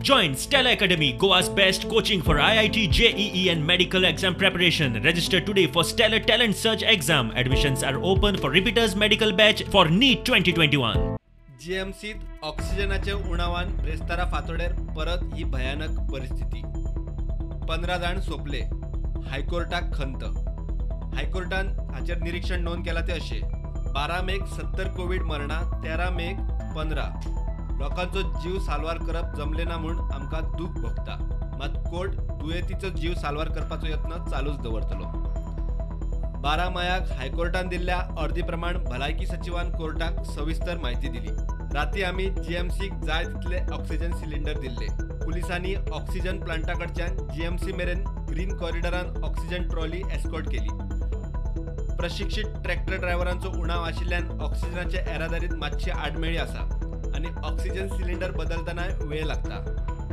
Join Stella Academy, Goa's best coaching for IIT, JEE and medical exam preparation. Register today for Stellar Talent Search exam. Admissions are open for repeaters medical batch for NEET 2021. जीएमसीत ऑक्सिजनाचे उणावान ब्रेस्तारा फातोडेर परत ही भयानक परिस्थिती. 15 जाण सोपले. हायकोर्टाक खंत. हायकोर्टान हाचेर निरीक्षण नोंद केला ते अशे. 12 मेक 70 कोविड मरणा, 13 मेक 15. लोकांचो जीव साल्वार करप जमले ना म्हूण आमकां दूख भोगता. मात कोर्ट दुयेंतीचो जीव साल्वार करपाचो यत्न चालूच दवरतलो. 12 मायाक हायकोर्टान दिल्ल्या अर्दी प्रमाण भलायकी सचिवान कोर्टाक सविस्तर म्हायती दिली. राती आमी जीएमसीक जाय तितले ऑक्सिजन सिलिंडर दिल्ले. पुलिसांनी ऑक्सिजन प्लांटाकडच्यान जीएमसी मेरेन ग्रीन कॉरिडॉरान ऑक्सिजन ट्रॉली एस्कॉर्ट केली. प्रशिक्षित ट्रॅक्टर ड्रायव्हरांचो उणाव आशिल्ल्यान ऑक्सिजनाच्या येरादारीत मातशी आडमेळी आसा आणि ऑक्सिजन सिलिंडर बदलतना वेळ लागता.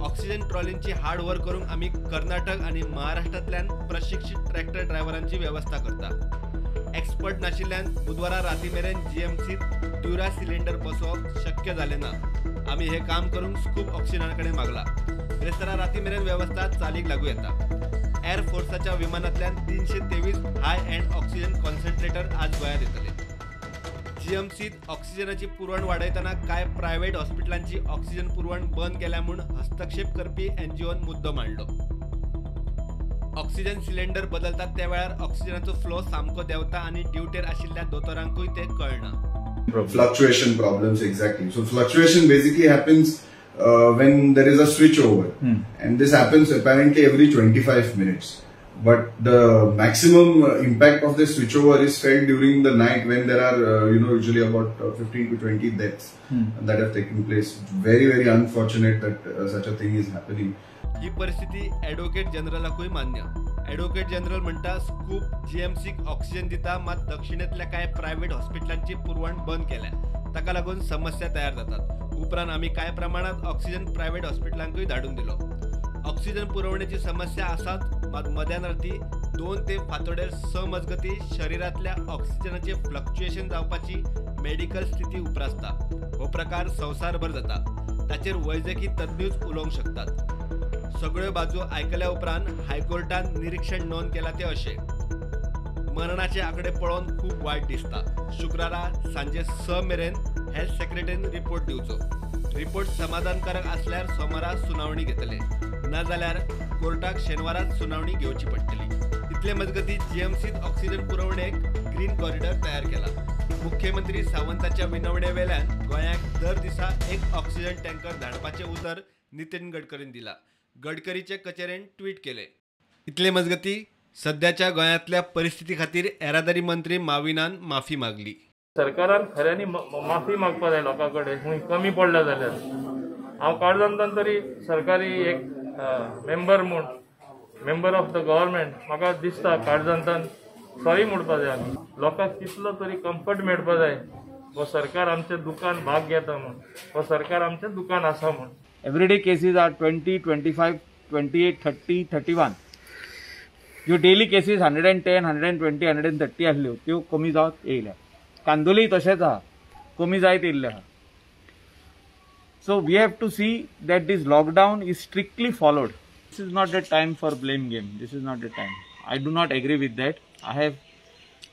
ऑक्सिजन ट्रॉलींची हाड वर करून आम्ही कर्नाटक आणि महाराष्ट्रातल्यान प्रशिक्षित ट्रॅक्टर ड्रायव्हरांची व्यवस्था करता. एक्सपर्ट नाशिल्ल्यान बुधवारा राती मेरेन जीएमसीत दुरा सिलिंडर बसवप शक्य झाले ना. आम्ही हे काम करून स्कूप ऑक्सिजनाकडे मागला. रेस्तारा राती मेरेन व्यवस्था चालीक लागू येता. एअर फोर्साच्या विमानातल्यान 323 हाय एंड ऑक्सिजन कॉन्सन्ट्रेटर आज गोंयांत येतले. जीएमसीत ऑक्सिजनाची पुरवण वाडयतना काय प्रायव्हेट हॉस्पिटलांची ऑक्सिजन पुरवण बंद केल्या म्हूण हस्तक्षेप करपी एनजीओन मुद्दो मांडलो. ऑक्सिजन सिलिंडर बदलतात त्या वेळार ऑक्सिजनाचो फ्लो सामको देंवता आणि ड्युटेर आशिल्ल्या दोतोरांकूय ते कळना. Fluctuation problems, exactly. So fluctuation basically happens when there is a switch over, and this happens apparently every 25 minutes. But the maximum impact of the switchover is felt during the night when there are, usually about 15 to 20 deaths that have taken place. Very, very unfortunate that such a thing is happening. ही परिस्थिती advocate जनरलाकूय मान्य. Advocate general म्हणटा scoop जीएमसीक oxygen दिता, मात दक्षिणेतल्या काय private हॉस्पिटलांची पुरवण बंद केल्या. ताका लागून समस्या तयार जातात. उपरांत आम्ही काय प्रमाणात ऑक्सिजन प्रायव्हेट हॉस्पिटलांकूय धाडून दिलो. ऑक्सिजन पुरवण्याची समस्या आसात, मात मध्यान राती 2 ते फातोडेर 6 मजगती शरीरातल्या ऑक्सिजनाचे फ्लक्च्युएशन जावपाची मेडिकल स्थिती उप्रासता. हो प्रकार संवसारभर जाता. ताचेर वैजकी तज्ञूच उलोवंक शकतात. सगळ्यो बाजू आयकल्या उपरांत हायकोर्टान निरीक्षण नोंद केला ते अशे. मरणाचे आकडे पळोवन खूप वायट दिसता. शुक्रारा सांजे 6 मेरेन हेल्थ सेक्रेटरीन रिपोर्ट दिवचो. रिपोर्ट समाधानकारक असल्यार सोमारा सुनावणी घेतले. ना जाल्यार कोर्टाक शेनवारात सुनावणी घेवची पडटली. इतले मजगती जीएमसीत ऑक्सिजन पुरवणेक ग्रीन कॉरिडॉर तयार केला. मुख्यमंत्री सावंताच्या विनवणे वेल्यान गोंयाक दर दिसा एक ऑक्सिजन टँकर धाडपाचे उतर नितीन गडकरीन दिला. गडकरीचे कचेरेन ट्वीट केले. इतले मजगती सध्याच्या गोंयांतल्या परिस्थिती खातीर येरादारी मंत्री माविनान माफी मागली. सरकारान खऱ्यांनी माफी मागपा जाय लोकां कडेन. खूंय कमी पडला जाल्यार हांव काळजांतान तरी सरकारी एक मेंबर ऑफ द गव्हर्नमेंट म्हाका दिसता काळजांतान सॉरी म्हणपा जाय. आमी लोकांक कितलो तरी कम्फर्ट मेळपा जाय. हो सरकार आमचें दुकान भाग घेता म्हूण. हो सरकार आमचें दुकान आसा म्हूण. Everyday cases are 20, 25, 28, 30, 31. ज्यो डेली केसीस 110, 120, 130 आसल्यो त्यो कमी जावत येयल्या. कांदोली तशेंच आहा, कमी जायत येयल्ले आहा. So we have to see that this lockdown is strictly followed. This is not the time for blame game. This is not the time. I do not agree with that. I have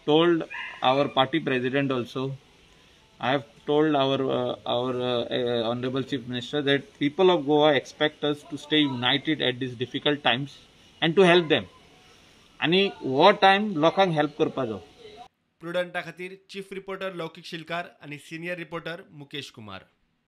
told our party president also. I have told our Honorable Chief Minister that people of Goa expect us to stay united at these difficult times and to help them. आणि वो time लोकांक help करपाचो. प्रुडंटा खातीर chief reporter लौकिक शिलकार आणि senior reporter Mukesh Kumar.